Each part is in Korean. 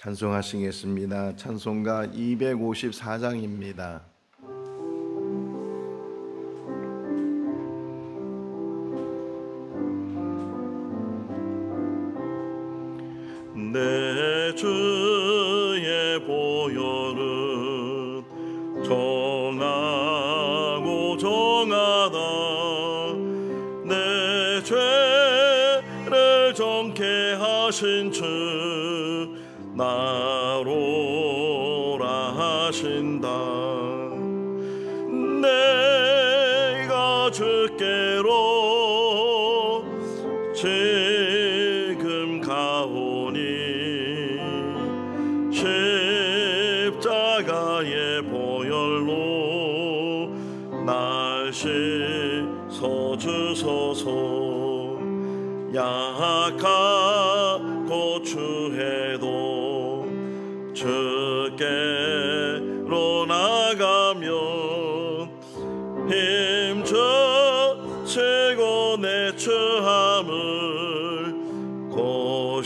찬송하시겠습니다. 찬송가 254장입니다. 내 주의 보혈은 정하고 정하다. 내 죄를 정케 하신 주 나로라 하신다. 내가 주께로 지금 가오니 십자가의 보혈로 날 씻어주소서. 약하고 추해도 주께로 나가면 힘주시고 내 처함을 곧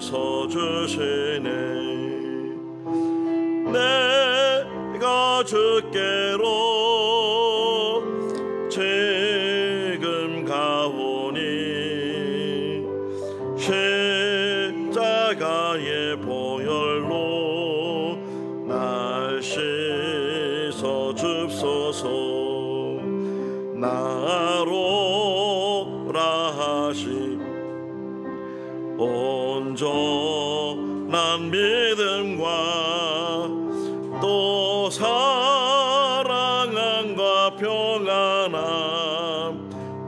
씻어주시네. 내가 주께로 지금 가오니 십자가의 보혈로 날 씻어줍소서. 나로라 하시 온전한 믿음과 또 사랑함과 평안함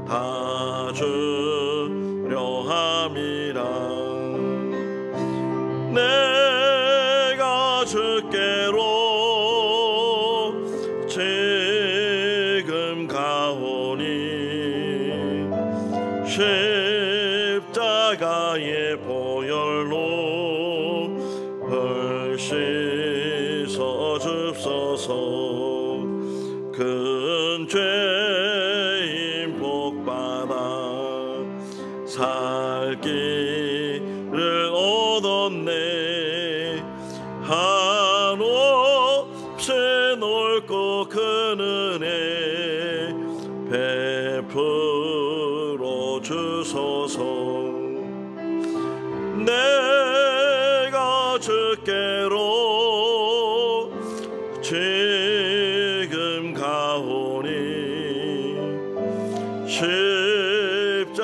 다 주려 함이라. 내가 주께로 지금 가오니 십자가의 보혈로 씻어줍소서. 큰 죄인 복받아 살 길을 얻었네. 한없이 넓고 큰 은혜 베풀어 주소서. 내가 주께로 지금 가오니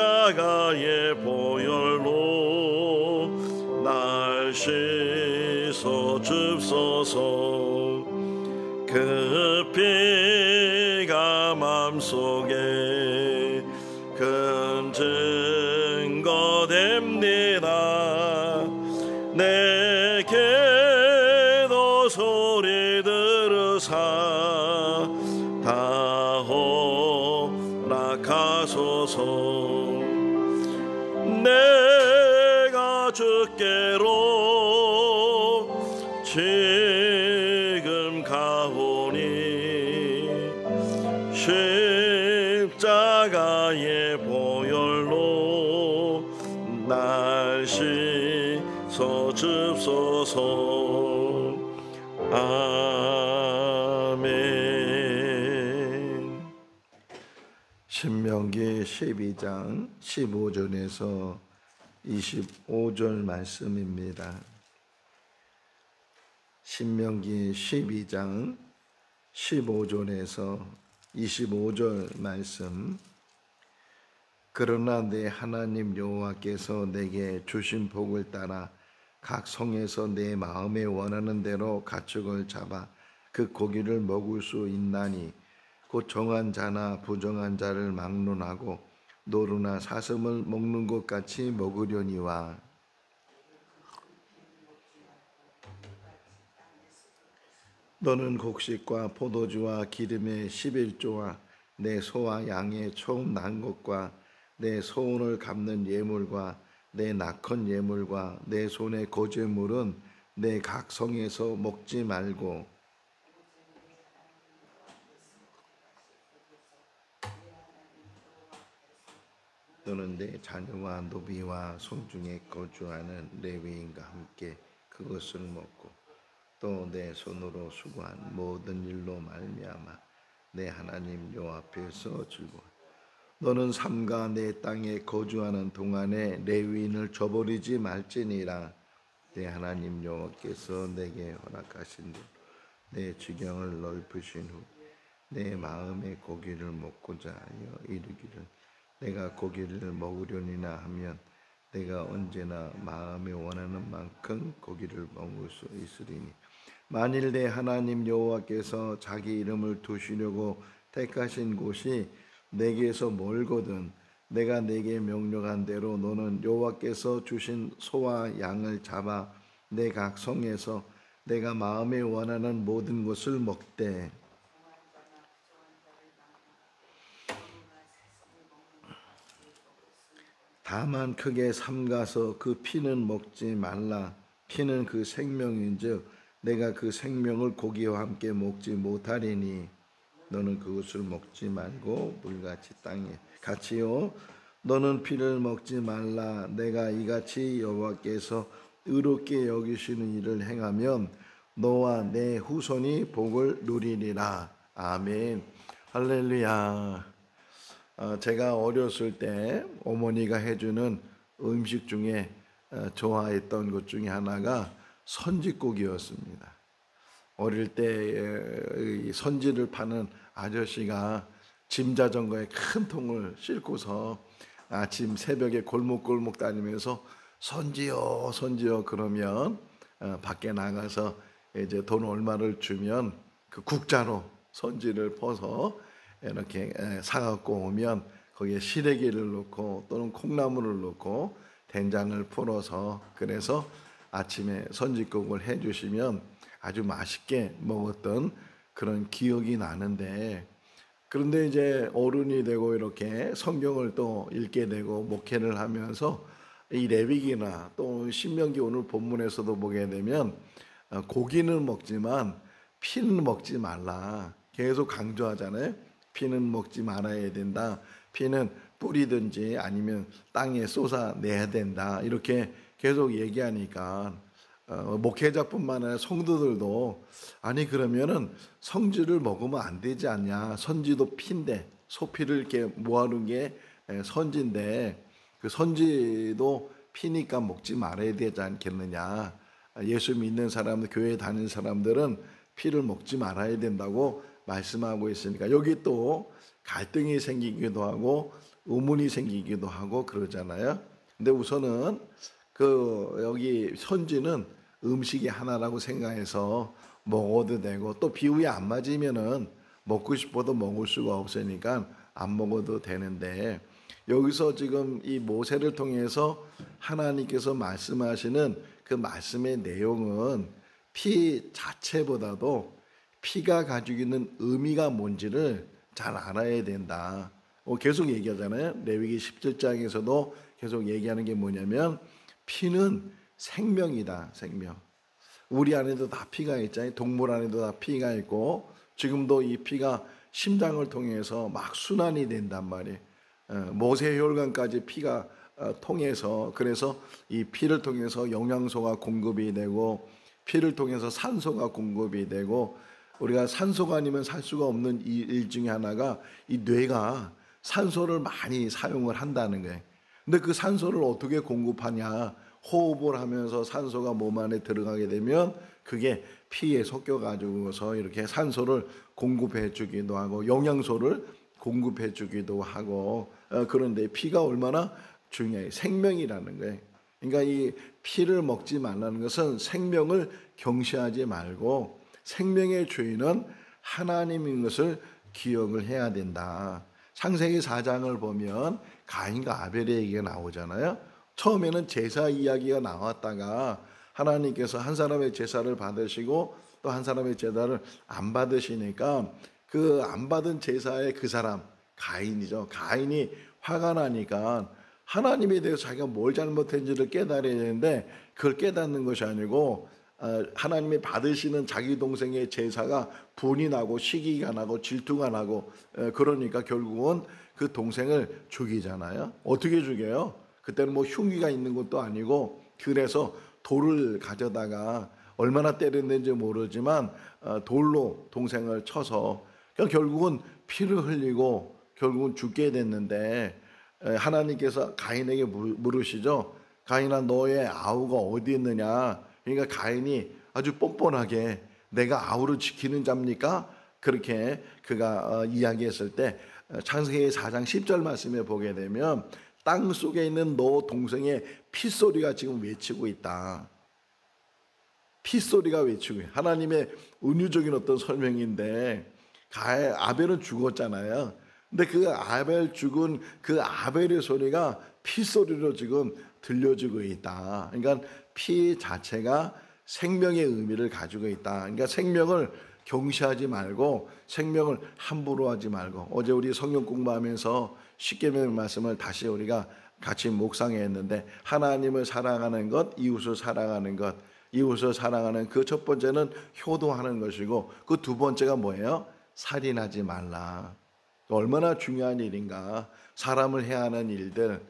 십자가의 보혈로 날 씻어줍소서. 그 피가 맘속에 큰 증거 됩니다. 내게도 소리 들으사 다 허락하소서. 내가 주께로 지금 가오니 십자가의 보혈로 날 씻어줍소서. 아멘. 신명기 12장 15절에서 25절 말씀입니다. 신명기 12장 15절에서 25절 말씀. 그러나 내 하나님 여호와께서 내게 주신 복을 따라 각 성에서 내 마음에 원하는 대로 가축을 잡아 그 고기를 먹을 수 있나니 곧 정한 자나 부정한 자를 막론하고 노루나 사슴을 먹는 것 같이 먹으려니와. 너는 곡식과 포도주와 기름의 11조와 내 소와 양의 처음 난 것과 내 소원을 갚는 예물과 내 낙헌 예물과 내 손의 거제물은 내 각 성에서 먹지 말고 또는 내 자녀와 노비와 송중에 거주하는 레위인과 함께 그것을 먹고 또 내 손으로 수고한 모든 일로 말미암아 내 하나님 여호와 앞에서 즐거워. 너는 삼가 내 땅에 거주하는 동안에 레위인을 저버리지 말지니라. 내 하나님 여호와께서 내게 허락하신 대로 내 지경을 넓으신 후 내 마음의 고기를 먹고자 하여 이르기를 내가 고기를 먹으려니나 하면 내가 언제나 마음에 원하는 만큼 고기를 먹을 수 있으리니 만일 내 하나님 여호와께서 자기 이름을 두시려고 택하신 곳이 내게서 멀거든 내가 내게 명령한 대로 너는 여호와께서 주신 소와 양을 잡아 내 각 성에서 내가 마음에 원하는 모든 것을 먹되 다만 크게 삼가서 그 피는 먹지 말라. 피는 그 생명인즉 내가 그 생명을 고기와 함께 먹지 못하리니 너는 그것을 먹지 말고 물같이 땅에 같이요 너는 피를 먹지 말라. 내가 이같이 여호와께서 의롭게 여기시는 일을 행하면 너와 내 후손이 복을 누리리라. 아멘. 할렐루야. 제가 어렸을 때 어머니가 해주는 음식 중에 좋아했던 것 중에 하나가 선지국이었습니다. 어릴 때 선지를 파는 아저씨가 짐자전거에 큰 통을 싣고서 아침 새벽에 골목골목 다니면서 선지요 선지요 그러면 밖에 나가서 이제 돈 얼마를 주면 그 국자로 선지를 퍼서 이렇게 사갖고 오면 거기에 시래기를 넣고 또는 콩나물을 넣고 된장을 풀어서 그래서 아침에 선지국을 해주시면 아주 맛있게 먹었던 그런 기억이 나는데 그런데 이제 어른이 되고 이렇게 성경을 또 읽게 되고 목회를 하면서 이 레위기나 또 신명기 오늘 본문에서도 보게 되면 고기는 먹지만 피는 먹지 말라 계속 강조하잖아요. 피는 먹지 말아야 된다. 피는 뿌리든지 아니면 땅에 쏟아내야 된다. 이렇게 계속 얘기하니까 목회자뿐만 아니라 성도들도 아니 그러면은 성지를 먹으면 안 되지 않냐. 선지도 피인데 소피를 이렇게 모아놓은 게 선지인데 그 선지도 피니까 먹지 말아야 되지 않겠느냐. 예수 믿는 사람들 교회 다니는 사람들은 피를 먹지 말아야 된다고 말씀하고 있으니까 여기 또 갈등이 생기기도 하고 의문이 생기기도 하고 그러잖아요. 근데 우선은 그 여기 선지는 음식이 하나라고 생각해서 먹어도 되고 또 비율이 안 맞으면은 먹고 싶어도 먹을 수가 없으니까 안 먹어도 되는데 여기서 지금 이 모세를 통해서 하나님께서 말씀하시는 그 말씀의 내용은 피 자체보다도 피가 가지고 있는 의미가 뭔지를 잘 알아야 된다. 계속 얘기하잖아요. 레위기 17장에서도 계속 얘기하는 게 뭐냐면 피는 생명이다. 생명. 우리 안에도 다 피가 있잖아요. 동물 안에도 다 피가 있고 지금도 이 피가 심장을 통해서 막 순환이 된단 말이에요. 모세 혈관까지 피가 통해서 그래서 이 피를 통해서 영양소가 공급이 되고 피를 통해서 산소가 공급이 되고 우리가 산소가 아니면 살 수가 없는 일 중에 하나가 이 뇌가 산소를 많이 사용을 한다는 거예요. 근데 그 산소를 어떻게 공급하냐? 호흡을 하면서 산소가 몸 안에 들어가게 되면 그게 피에 섞여 가지고서 이렇게 산소를 공급해 주기도 하고 영양소를 공급해 주기도 하고 그런데 피가 얼마나 중요해. 생명이라는 거예요. 그러니까 이 피를 먹지 말라는 것은 생명을 경시하지 말고 생명의 주인은 하나님인 것을 기억을 해야 된다. 창세기 4장을 보면 가인과 아벨의 얘기가 나오잖아요. 처음에는 제사 이야기가 나왔다가 하나님께서 한 사람의 제사를 받으시고 또 한 사람의 제사를 안 받으시니까 그 안 받은 제사의 그 사람 가인이죠. 가인이 화가 나니까 하나님에 대해서 자기가 뭘 잘못했는지를 깨달아야 되는데 그걸 깨닫는 것이 아니고 하나님이 받으시는 자기 동생의 제사가 분이 나고 시기가 나고 질투가 나고 그러니까 결국은 그 동생을 죽이잖아요. 어떻게 죽여요? 그때는 뭐 흉기가 있는 것도 아니고 그래서 돌을 가져다가 얼마나 때렸는지 모르지만 돌로 동생을 쳐서 결국은 피를 흘리고 결국은 죽게 됐는데 하나님께서 가인에게 물으시죠. 가인아, 너의 아우가 어디 있느냐? 그러니까 가인이 아주 뻔뻔하게 내가 아우를 지키는 자입니까? 그렇게 그가 이야기했을 때 창세기 4장 10절 말씀에 보게 되면 땅 속에 있는 너 동생의 피소리가 지금 외치고 있다. 피소리가 외치고 있다. 하나님의 은유적인 어떤 설명인데 아벨은 죽었잖아요. 근데 그 아벨 죽은 그 아벨의 소리가 피소리로 지금 들려지고 있다. 그러니까 피 자체가 생명의 의미를 가지고 있다. 그러니까 생명을 경시하지 말고 생명을 함부로 하지 말고 어제 우리 성경 공부하면서 십계명 말씀을 다시 우리가 같이 묵상했는데 하나님을 사랑하는 것, 이웃을 사랑하는 것, 이웃을 사랑하는 그 첫 번째는 효도하는 것이고 그 두 번째가 뭐예요? 살인하지 말라. 얼마나 중요한 일인가. 사람을 해하는 일들,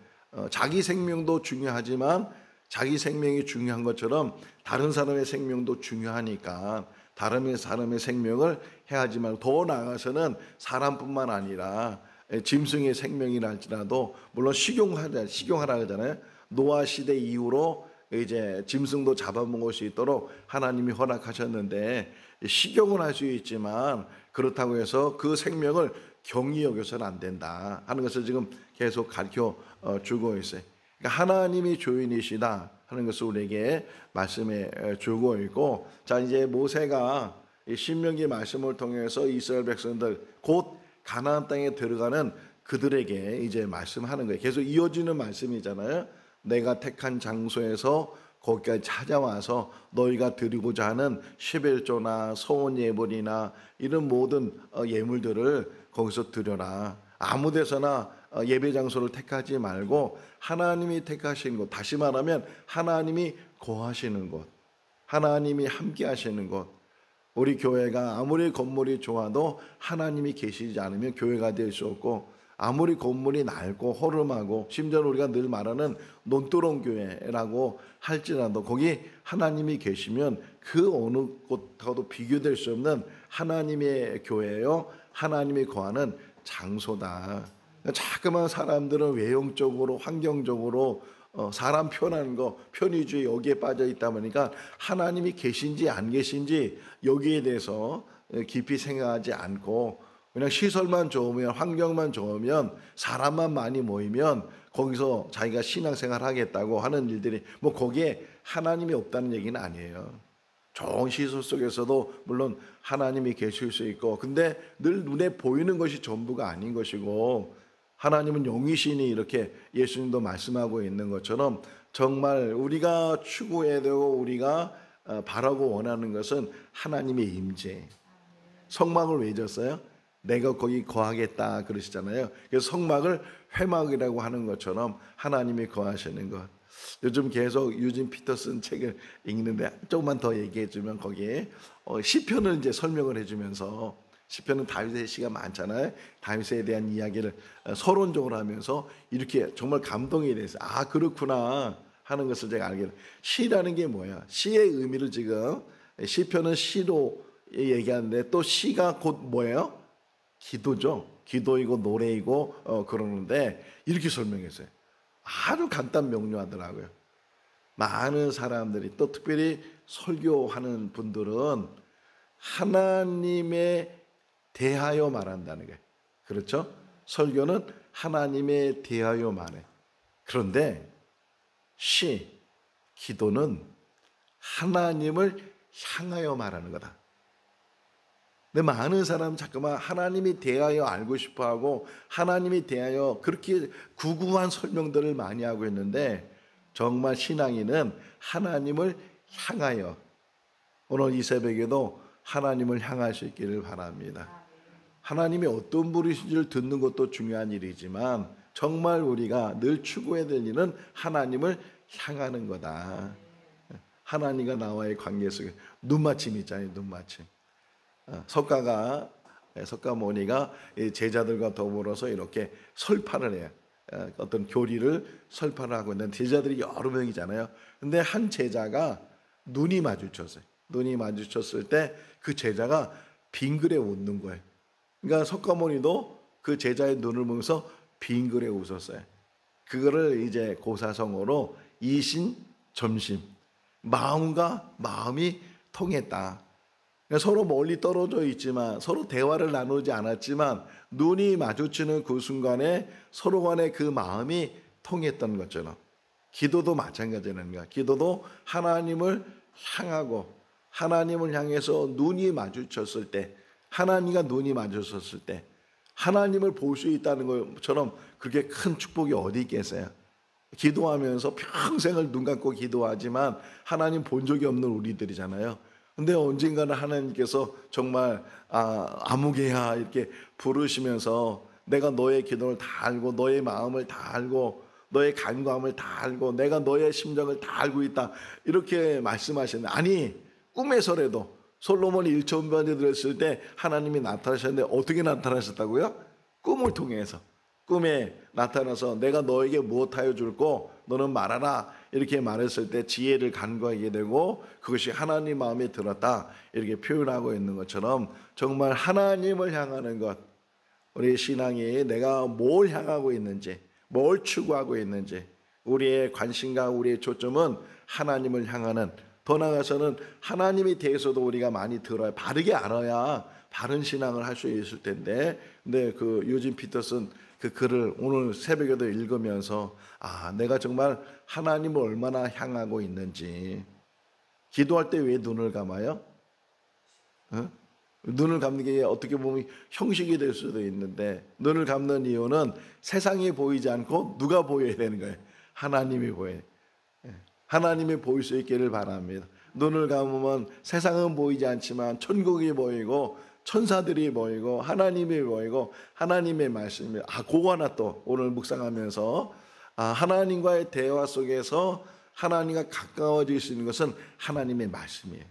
자기 생명도 중요하지만 자기 생명이 중요한 것처럼 다른 사람의 생명도 중요하니까 다른 사람의 생명을 해하지 말고 더 나아가서는 사람뿐만 아니라 짐승의 생명이라 할지라도 물론 식용하라 하잖아요. 노아 시대 이후로 이제 짐승도 잡아먹을 수 있도록 하나님이 허락하셨는데 식용은 할 수 있지만 그렇다고 해서 그 생명을 경히 여겨서는 안 된다 하는 것을 지금 계속 가르쳐 주고 있어요. 그러니까 하나님이 주인이시다 하는 것을 우리에게 말씀해 주고 있고, 자 이제 모세가 신명기 말씀을 통해서 이스라엘 백성들 곧 가나안 땅에 들어가는 그들에게 이제 말씀하는 거예요. 계속 이어지는 말씀이잖아요. 내가 택한 장소에서 거기까지 찾아와서 너희가 드리고자 하는 십일조나 소원 예물이나 이런 모든 예물들을 거기서 드려라. 아무 데서나 예배 장소를 택하지 말고 하나님이 택하신 곳, 다시 말하면 하나님이 거하시는 곳, 하나님이 함께 하시는 곳. 우리 교회가 아무리 건물이 좋아도 하나님이 계시지 않으면 교회가 될 수 없고, 아무리 건물이 낡고 허름하고 심지어 우리가 늘 말하는 논두렁 교회라고 할지라도 거기 하나님이 계시면 그 어느 곳하고도 비교될 수 없는 하나님의 교회요, 하나님이 거하는 장소다. 자꾸만 사람들은 외형적으로 환경적으로 사람 편한 거, 편의주의 여기에 빠져 있다 보니까 하나님이 계신지 안 계신지 여기에 대해서 깊이 생각하지 않고 그냥 시설만 좋으면, 환경만 좋으면, 사람만 많이 모이면 거기서 자기가 신앙생활 하겠다고 하는 일들이 뭐 거기에 하나님이 없다는 얘기는 아니에요. 좋은 시설 속에서도 물론 하나님이 계실 수 있고, 근데 늘 눈에 보이는 것이 전부가 아닌 것이고, 하나님은 영이시니 이렇게 예수님도 말씀하고 있는 것처럼 정말 우리가 추구해야 되고 우리가 바라고 원하는 것은 하나님의 임재. 성막을 왜 졌어요? 내가 거기 거하겠다 그러시잖아요. 그래서 성막을 회막이라고 하는 것처럼 하나님이 거하시는 것. 요즘 계속 유진 피터슨 책을 읽는데 조금만 더 얘기해 주면 거기에 시편을 이제 설명을 해주면서, 시편은 다윗의 시가 많잖아요. 다윗에 대한 이야기를 서론적으로 하면서 이렇게 정말 감동이 돼서 아 그렇구나 하는 것을 제가 알게 돼요. 시라는 게 뭐야? 시의 의미를 지금 시편은 시로 얘기하는데 또 시가 곧 뭐예요? 기도죠. 기도이고 노래이고 그러는데 이렇게 설명했어요. 아주 간단 명료하더라고요. 많은 사람들이 또 특별히 설교하는 분들은 하나님에 대하여 말한다는 거예요. 그렇죠? 설교는 하나님에 대하여 말해. 그런데 기도는 하나님을 향하여 말하는 거다. 근데 많은 사람은 자꾸만 하나님이 대하여 알고 싶어하고 하나님이 대하여 그렇게 구구한 설명들을 많이 하고 있는데, 정말 신앙인은 하나님을 향하여, 오늘 이 새벽에도 하나님을 향할 수 있기를 바랍니다. 하나님이 어떤 분이신지를 듣는 것도 중요한 일이지만 정말 우리가 늘 추구해야 될 일은 하나님을 향하는 거다. 하나님과 나와의 관계 속에 눈맞춤 있잖아요. 눈맞춤. 석가모니가 제자들과 더불어서 이렇게 설파를 해요. 어떤 교리를 설파를 하고 있는 제자들이 여러 명이잖아요. 근데 한 제자가 눈이 마주쳤어요. 눈이 마주쳤을 때 그 제자가 빙그레 웃는 거예요. 그러니까 석가모니도 그 제자의 눈을 보면서 빙그레 웃었어요. 그거를 이제 고사성어로 이신점심, 마음과 마음이 통했다. 그러니까 서로 멀리 떨어져 있지만 서로 대화를 나누지 않았지만 눈이 마주치는 그 순간에 서로 간의 그 마음이 통했던 것처럼 기도도 마찬가지라는 거야. 기도도 하나님을 향하고 하나님을 향해서 눈이 마주쳤을 때, 하나님과 눈이 마주쳤을 때 하나님을 볼 수 있다는 것처럼 그렇게 큰 축복이 어디 있겠어요. 기도하면서 평생을 눈 감고 기도하지만 하나님 본 적이 없는 우리들이잖아요. 근데 언젠가는 하나님께서 정말 아무개야 이렇게 부르시면서 내가 너의 기도를 다 알고 너의 마음을 다 알고 너의 간구함을 다 알고 내가 너의 심정을 다 알고 있다 이렇게 말씀하셨는데, 아니 꿈에서라도 솔로몬이 일천번에 들었을 때 하나님이 나타나셨는데 어떻게 나타나셨다고요? 꿈을 통해서. 꿈에 나타나서 내가 너에게 무엇하여 줄고 너는 말하라 이렇게 말했을 때 지혜를 간구하게 되고 그것이 하나님 마음에 들었다 이렇게 표현하고 있는 것처럼 정말 하나님을 향하는 것, 우리 신앙이 내가 뭘 향하고 있는지 뭘 추구하고 있는지 우리의 관심과 우리의 초점은 하나님을 향하는, 더 나아가서는 하나님에 대해서도 우리가 많이 들어야 바르게 알아야 바른 신앙을 할 수 있을 텐데, 근데 그 유진 피터슨 그 글을 오늘 새벽에도 읽으면서 내가 정말 하나님을 얼마나 향하고 있는지. 기도할 때 왜 눈을 감아요? 눈을 감는 게 어떻게 보면 형식이 될 수도 있는데 눈을 감는 이유는 세상이 보이지 않고 누가 보여야 되는 거예요? 하나님이 보여요. 하나님이 보일 수 있기를 바랍니다. 눈을 감으면 세상은 보이지 않지만 천국이 보이고 천사들이 보이고 하나님이 보이고 하나님의 말씀이 그거 하나 또 오늘 묵상하면서 하나님과의 대화 속에서 하나님과 가까워질 수 있는 것은 하나님의 말씀이에요.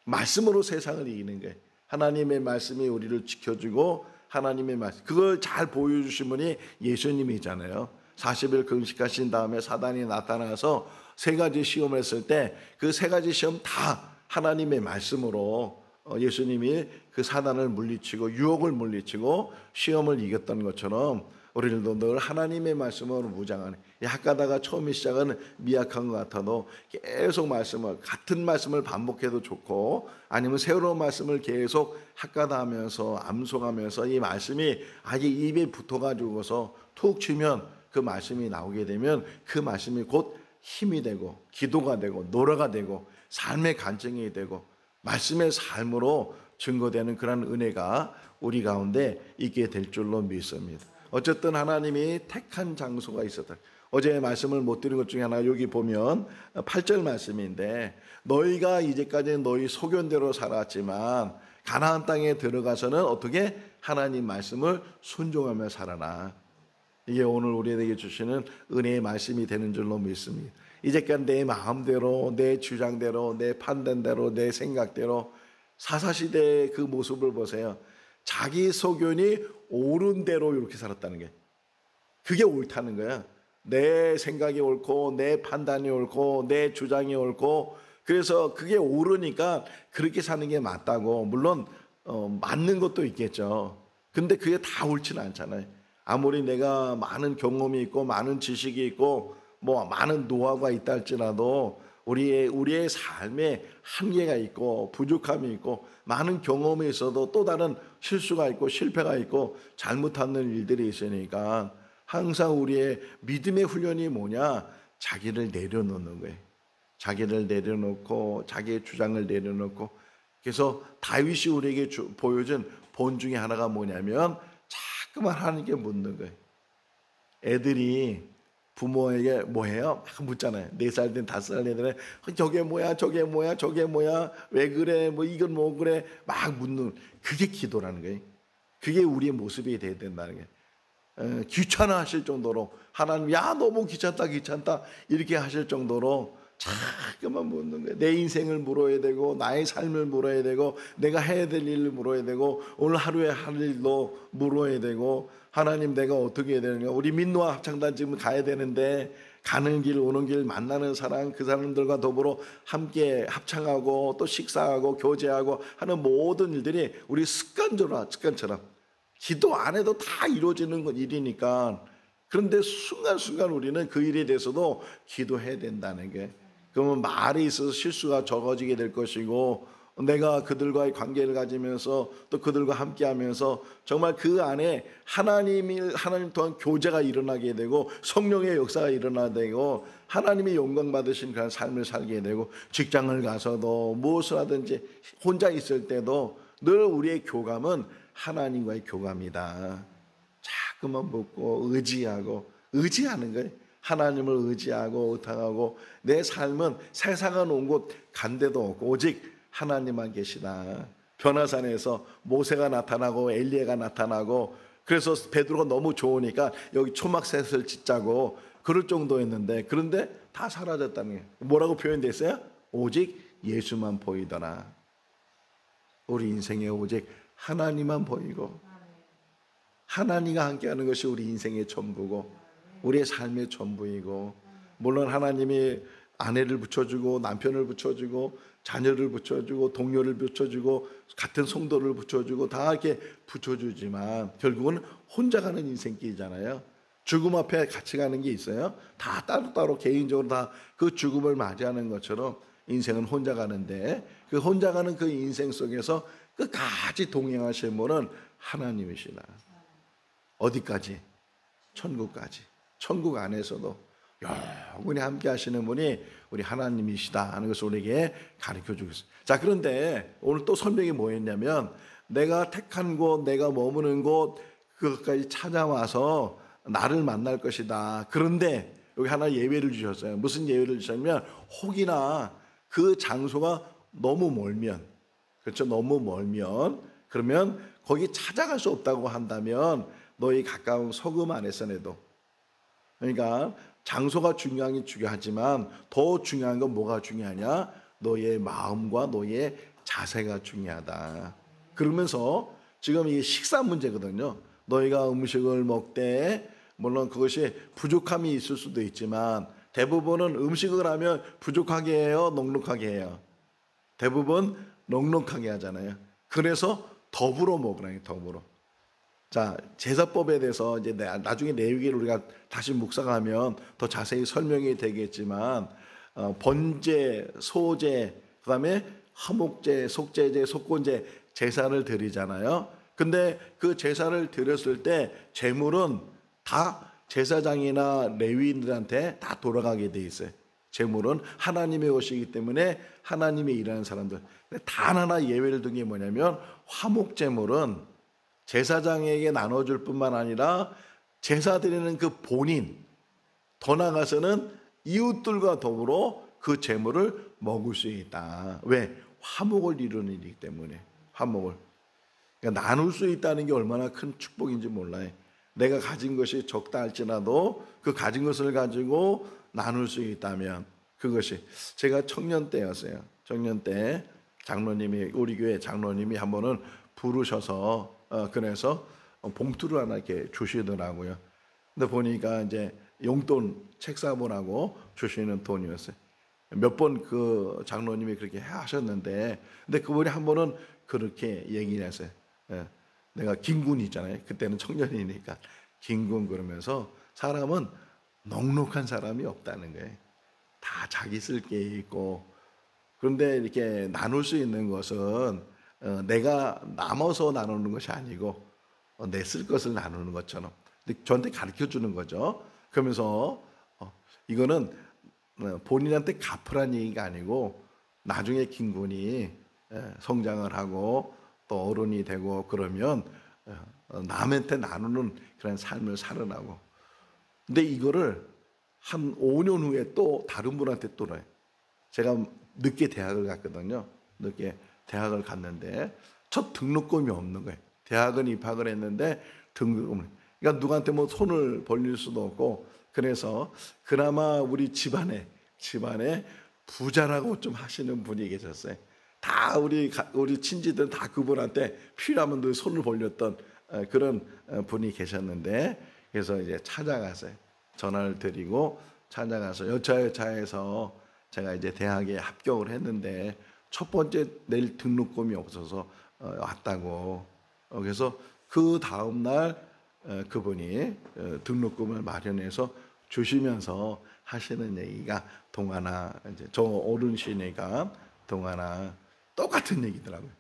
말씀으로 세상을 이기는 거예요. 하나님의 말씀이 우리를 지켜주고 하나님의 말씀, 그걸 잘 보여주신 분이 예수님이잖아요. 40일 금식하신 다음에 사단이 나타나서 세 가지 시험을 했을 때 그 세 가지 시험 다 하나님의 말씀으로 예수님이 그 사단을 물리치고 유혹을 물리치고 시험을 이겼던 것처럼 우리들도 늘 하나님의 말씀으로 무장하는, 약가다가 처음에 시작은 미약한 것 같아도 계속 말씀을, 같은 말씀을 반복해도 좋고 아니면 새로운 말씀을 계속 학가다 하면서 암송하면서 이 말씀이 아예 입에 붙어가지고서 툭 치면 그 말씀이 나오게 되면 그 말씀이 곧 힘이 되고 기도가 되고 노래가 되고 삶의 간증이 되고 말씀의 삶으로 증거되는 그런 은혜가 우리 가운데 있게 될 줄로 믿습니다. 어쨌든 하나님이 택한 장소가 있었다. 어제 말씀을 못 드린 것 중에 하나 여기 보면 8절 말씀인데, 너희가 이제까지 너희 소견대로 살았지만 가나안 땅에 들어가서는 어떻게 하나님 말씀을 순종하며 살아라. 이게 오늘 우리에게 주시는 은혜의 말씀이 되는 줄로 믿습니다. 이제까지 내 마음대로 내 주장대로 내 판단대로 내 생각대로 사사시대의 그 모습을 보세요. 자기 소견이 옳은 대로 이렇게 살았다는 게, 그게 옳다는 거야. 내 생각이 옳고 내 판단이 옳고 내 주장이 옳고, 그래서 그게 옳으니까 그렇게 사는 게 맞다고. 물론 맞는 것도 있겠죠. 근데 그게 다 옳지는 않잖아요. 아무리 내가 많은 경험이 있고 많은 지식이 있고 뭐 많은 노하우가 있다 할지라도 우리의 삶에 한계가 있고 부족함이 있고 많은 경험이 있어도 또 다른 실수가 있고 실패가 있고 잘못하는 일들이 있으니까 항상 우리의 믿음의 훈련이 뭐냐? 자기를 내려놓는 거예요. 자기를 내려놓고 자기의 주장을 내려놓고. 그래서 다윗이 우리에게 보여준 본 중에 하나가 뭐냐면 자꾸만 하나님께 묻는 거예요. 애들이 부모에게 뭐해요? 막 묻잖아요. 4살 된 5살 애들은 저게 뭐야 저게 뭐야 저게 뭐야 왜 그래 뭐 이건 뭐 그래 막 묻는, 그게 기도라는 거예요. 그게 우리의 모습이 돼야 된다는 거예요. 귀찮아 하실 정도로 하나님 너무 귀찮다 이렇게 하실 정도로 자꾸만 묻는 거예요. 내 인생을 물어야 되고, 나의 삶을 물어야 되고, 내가 해야 될 일을 물어야 되고, 오늘 하루에 할 일도 물어야 되고, 하나님 내가 어떻게 해야 되는가. 우리 민노아 합창단 지금 가야 되는데, 가는 길 오는 길 만나는 사람, 그 사람들과 더불어 함께 합창하고 또 식사하고 교제하고 하는 모든 일들이 우리 습관처럼 기도 안 해도 다 이루어지는 건 일이니까. 그런데 순간순간 우리는 그 일에 대해서도 기도해야 된다는 게, 그러면 말에 있어서 실수가 적어지게 될 것이고, 내가 그들과의 관계를 가지면서 또 그들과 함께하면서 정말 그 안에 하나님 또한 교제가 일어나게 되고, 성령의 역사가 일어나게 되고, 하나님의 영광 받으신 그런 삶을 살게 되고, 직장을 가서도 무엇을 하든지 혼자 있을 때도 늘 우리의 교감은 하나님과의 교감이다. 자꾸만 묻고 의지하는 거예요. 하나님을 의지하고 의탁하고, 내 삶은 세상은 온 곳 간 데도 없고 오직 하나님만 계시다. 변화산에서 모세가 나타나고 엘리야가 나타나고, 그래서 베드로가 너무 좋으니까 여기 초막셋을 짓자고 그럴 정도였는데, 그런데 다 사라졌다는 게 뭐라고 표현되어 있어요? 오직 예수만 보이더라. 우리 인생에 오직 하나님만 보이고, 하나님과 함께하는 것이 우리 인생의 전부고 우리의 삶의 전부이고, 물론 하나님이 아내를 붙여주고 남편을 붙여주고 자녀를 붙여주고 동료를 붙여주고 같은 성도를 붙여주고 다 이렇게 붙여주지만 결국은 혼자 가는 인생길이잖아요. 죽음 앞에 같이 가는 게 있어요? 다 따로따로 개인적으로 다 그 죽음을 맞이하는 것처럼 인생은 혼자 가는데, 그 혼자 가는 그 인생 속에서 끝까지 동행하실 분은 하나님이시다. 어디까지? 천국까지. 천국 안에서도 영원히 함께 하시는 분이 우리 하나님이시다 하는 것을 우리에게 가르쳐 주고 있어요. 자, 그런데 오늘 또 설명이 뭐였냐면, 내가 택한 곳, 내가 머무는 곳, 그것까지 찾아와서 나를 만날 것이다. 그런데 여기 하나 예외를 주셨어요. 무슨 예외를 주셨냐면, 혹이나 그 장소가 너무 멀면, 그렇죠? 너무 멀면, 그러면 거기 찾아갈 수 없다고 한다면 너희 가까운 소금 안에서 내도, 그러니까 장소가 중요하지만 더 중요한 건 뭐가 중요하냐? 너의 마음과 너의 자세가 중요하다. 그러면서 지금 이게 식사 문제거든요. 너희가 음식을 먹되 물론 그것이 부족함이 있을 수도 있지만, 대부분은 음식을 하면 부족하게 해요, 넉넉하게 해요? 대부분 넉넉하게 하잖아요. 그래서 더불어 먹으라요, 더불어. 자, 제사법에 대해서 이제 나중에 내위기를 우리가 다시 묵상하면 더 자세히 설명이 되겠지만, 번제, 소제, 그다음에 화목제, 속제제, 속건제 제사를 드리잖아요. 근데 그 제사를 드렸을 때 제물은 다 제사장이나 레위인들한테 다 돌아가게 돼 있어요. 제물은 하나님의 것이기 때문에 하나님의 일하는 사람들. 단 하나 예외를 둔 게 뭐냐면, 화목제물은 제사장에게 나눠줄 뿐만 아니라 제사 드리는 그 본인, 더 나아가서는 이웃들과 더불어 그 제물을 먹을 수 있다. 왜? 화목을 이루는 일이기 때문에. 화목을. 그러니까 나눌 수 있다는 게 얼마나 큰 축복인지 몰라요. 내가 가진 것이 적다 할지라도 그 가진 것을 가지고 나눌 수 있다면 그것이. 제가 청년 때였어요. 청년 때 장로님이, 우리 교회 장로님이 한 번은 부르셔서 그래서 봉투를 하나 이렇게 주시더라고요. 근데 보니까 이제 용돈 책사본하고 주시는 돈이었어요. 몇 번 그 장로님이 그렇게 하셨는데, 근데 그분이 한 번은 그렇게 얘기를 했어요. 내가 김군 있잖아요. 그때는 청년이니까 김군, 그러면서 사람은 넉넉한 사람이 없다는 거예요. 다 자기 쓸 게 있고. 그런데 이렇게 나눌 수 있는 것은 내가 남아서 나누는 것이 아니고 내 쓸 것을 나누는 것처럼 저한테 가르쳐 주는 거죠. 그러면서 이거는 본인한테 갚으란 얘기가 아니고, 나중에 김군이 성장을 하고 또 어른이 되고 그러면 남한테 나누는 그런 삶을 살아나고. 근데 이거를 한 5년 후에 또 다른 분한테 또 해요. 제가 늦게 대학을 갔거든요. 늦게 대학을 갔는데 첫 등록금이 없는 거예요. 대학은 입학을 했는데 등록금을. 그러니까 누구한테 뭐 손을 벌릴 수도 없고, 그래서 그나마 우리 집안에 부자라고 좀 하시는 분이 계셨어요. 다 우리 친지들 다 그분한테 필요하면 늘 손을 벌렸던 그런 분이 계셨는데, 그래서 이제 찾아가서요. 전화를 드리고 찾아가서 여차여차해서 제가 이제 대학에 합격을 했는데 첫 번째 낼 등록금이 없어서 왔다고. 그래서 그 다음 날 그분이 등록금을 마련해서 주시면서 하시는 얘기가, 동아나, 이제 저 어른시니까 동아나 똑같은 얘기더라고요.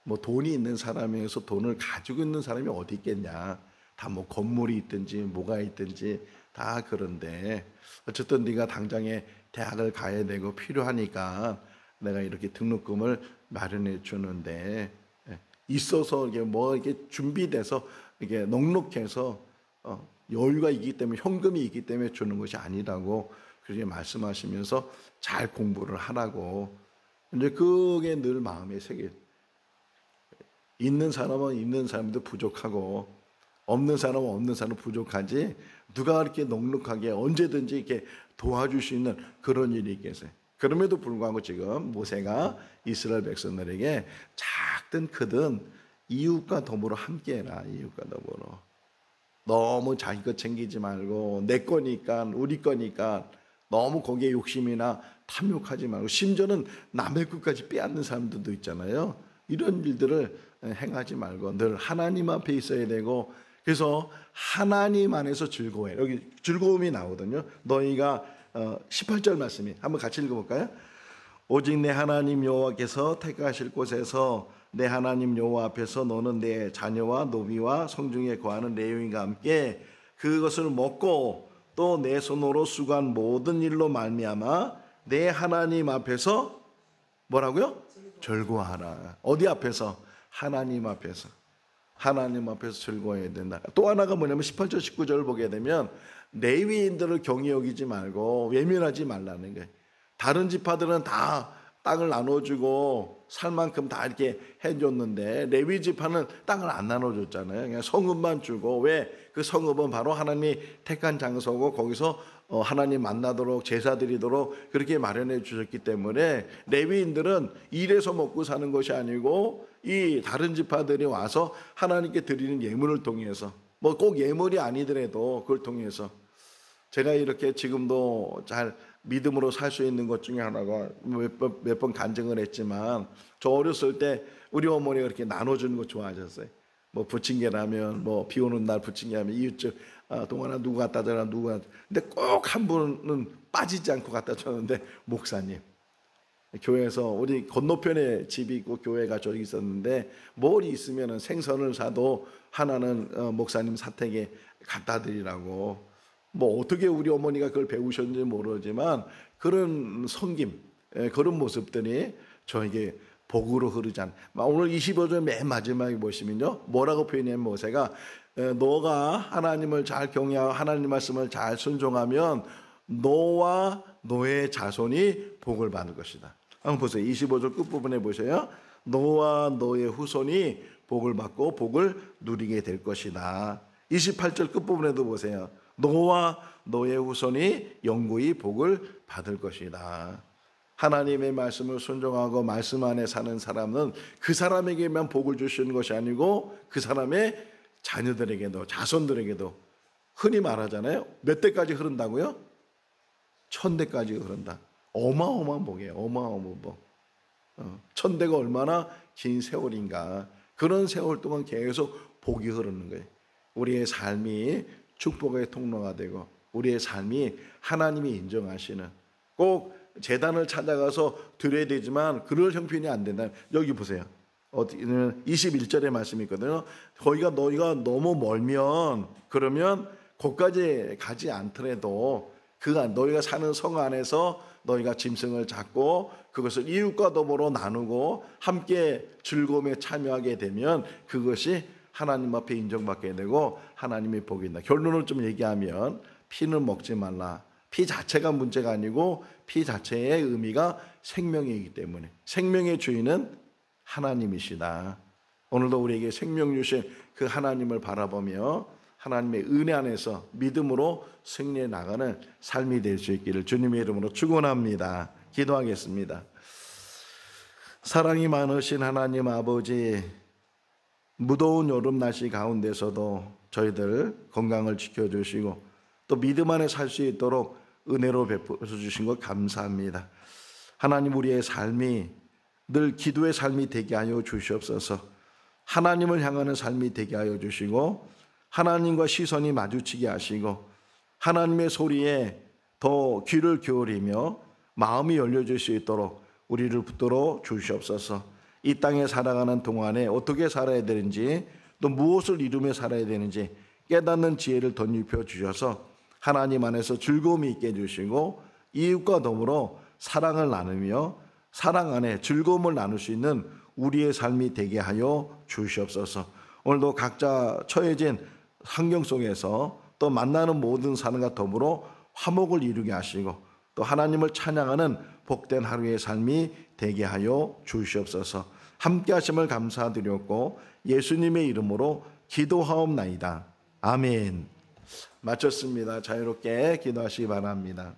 뭐 돈이 있는 사람에서 돈을 가지고 있는 사람이 어디 있겠냐. 다 뭐 건물이 있든지 뭐가 있든지 다 그런데, 어쨌든 네가 당장에 대학을 가야 되고 필요하니까 내가 이렇게 등록금을 마련해 주는데, 있어서 이게 뭐 이게 준비돼서 이게 넉넉해서 여유가 있기 때문에, 현금이 있기 때문에 주는 것이 아니라고 그렇게 말씀하시면서 잘 공부를 하라고. 근데 그게 늘 마음에 새겨. 있는 사람은 있는 사람도 부족하고 없는 사람은 없는 사람 부족하지, 누가 그렇게 넉넉하게 언제든지 이렇게 도와줄 수 있는 그런 일이 있겠어요. 그럼에도 불구하고 지금 모세가 이스라엘 백성들에게 작든 크든 이웃과 더불어 함께해라. 이웃과 더불어. 너무 자기 것 챙기지 말고 내 거니까, 우리 거니까 너무 거기에 욕심이나 탐욕하지 말고, 심지어는 남의 것까지 빼앗는 사람들도 있잖아요. 이런 일들을 행하지 말고 늘 하나님 앞에 있어야 되고, 그래서 하나님 안에서 즐거워해. 여기 즐거움이 나오거든요. 너희가 18절 말씀이 한번 같이 읽어볼까요? 오직 내 하나님 여호와께서 택하실 곳에서 내 하나님 여호와 앞에서 너는 내 자녀와 노비와 성중에 거하는 레위인과 함께 그것을 먹고 또 내 손으로 수고한 모든 일로 말미암아 내 하나님 앞에서 뭐라고요? 즐거워하라. 어디 앞에서? 하나님 앞에서. 하나님 앞에서 즐거워해야 된다. 또 하나가 뭐냐면 18절 19절을 보게 되면 레위인들을 경히 여기지 말고 외면하지 말라는 거예요. 다른 지파들은 다 땅을 나눠주고 살 만큼 다 이렇게 해줬는데 레위 지파는 땅을 안 나눠줬잖아요. 그냥 성읍만 주고. 왜? 그 성읍은 바로 하나님이 택한 장소고 거기서 하나님 만나도록 제사 드리도록 그렇게 마련해 주셨기 때문에 레위인들은 일해서 먹고 사는 것이 아니고 이 다른 지파들이 와서 하나님께 드리는 예물을 통해서, 뭐 꼭 예물이 아니더라도 그걸 통해서, 제가 이렇게 지금도 잘 믿음으로 살 수 있는 것 중에 하나가 몇 번 간증을 했지만, 저 어렸을 때 우리 어머니가 그렇게 나눠주는 거 좋아하셨어요. 뭐 부침개라면, 뭐 비 오는 날 부침개라면 이웃집 동안아 누구 갖다 줘라 누가. 근데 꼭 한 분은 빠지지 않고 갖다 줬는데, 목사님. 교회에서 우리 건너편에 집이 있고 교회가 저기 있었는데 뭘 있으면 생선을 사도 하나는 목사님 사택에 갖다 드리라고. 뭐 어떻게 우리 어머니가 그걸 배우셨는지 모르지만 그런 섬김, 그런 모습들이 저에게 복으로 흐르지 않. 오늘 25절 맨 마지막에 보시면요, 뭐라고 표현해? 모세가 너가 하나님을 잘 경외하고 하나님 말씀을 잘 순종하면 너와 너의 자손이 복을 받을 것이다. 한번 보세요. 25절 끝부분에 보세요. 너와 너의 후손이 복을 받고 복을 누리게 될 것이다. 28절 끝부분에도 보세요. 너와 너의 후손이 영구히 복을 받을 것이다. 하나님의 말씀을 순종하고 말씀 안에 사는 사람은 그 사람에게만 복을 주시는 것이 아니고 그 사람의 자녀들에게도, 자손들에게도, 흔히 말하잖아요. 몇 대까지 흐른다고요? 1000대까지 흐른다. 어마어마한 복이에요. 어마어마한 복. 1000대가 얼마나 긴 세월인가. 그런 세월 동안 계속 복이 흐르는 거예요. 우리의 삶이 축복의 통로가 되고 우리의 삶이 하나님이 인정하시는, 꼭 제단을 찾아가서 드려야 되지만 그럴 형편이 안 된다. 여기 보세요. 21절의 말씀이 있거든요. 거기가 너희가 너무 멀면, 그러면 거기까지 가지 않더라도 너희가 사는 성 안에서 너희가 짐승을 잡고 그것을 이웃과 더불어 나누고 함께 즐거움에 참여하게 되면 그것이 하나님 앞에 인정받게 되고 하나님의 복이 있다. 결론을 좀 얘기하면 피는 먹지 말라. 피 자체가 문제가 아니고 피 자체의 의미가 생명이기 때문에 생명의 주인은 하나님이시다. 오늘도 우리에게 생명 주신 그 하나님을 바라보며 하나님의 은혜 안에서 믿음으로 승리해 나가는 삶이 될 수 있기를 주님의 이름으로 축원합니다. 기도하겠습니다. 사랑이 많으신 하나님 아버지, 무더운 여름 날씨 가운데서도 저희들 건강을 지켜주시고 또 믿음 안에 살 수 있도록 은혜로 베풀어 주신 것 감사합니다. 하나님, 우리의 삶이 늘 기도의 삶이 되게 하여 주시옵소서. 하나님을 향하는 삶이 되게 하여 주시고 하나님과 시선이 마주치게 하시고 하나님의 소리에 더 귀를 기울이며 마음이 열려질 수 있도록 우리를 붙들어 주시옵소서. 이 땅에 살아가는 동안에 어떻게 살아야 되는지 또 무엇을 이루며 살아야 되는지 깨닫는 지혜를 덧입혀 주셔서 하나님 안에서 즐거움이 있게 해주시고 이웃과 더불어 사랑을 나누며 사랑 안에 즐거움을 나눌 수 있는 우리의 삶이 되게 하여 주시옵소서. 오늘도 각자 처해진 환경 속에서 또 만나는 모든 사람과 더불어 화목을 이루게 하시고 또 하나님을 찬양하는 복된 하루의 삶이 되게 하여 주시옵소서. 함께 하심을 감사드렸고 예수님의 이름으로 기도하옵나이다. 아멘. 마쳤습니다. 자유롭게 기도하시기 바랍니다.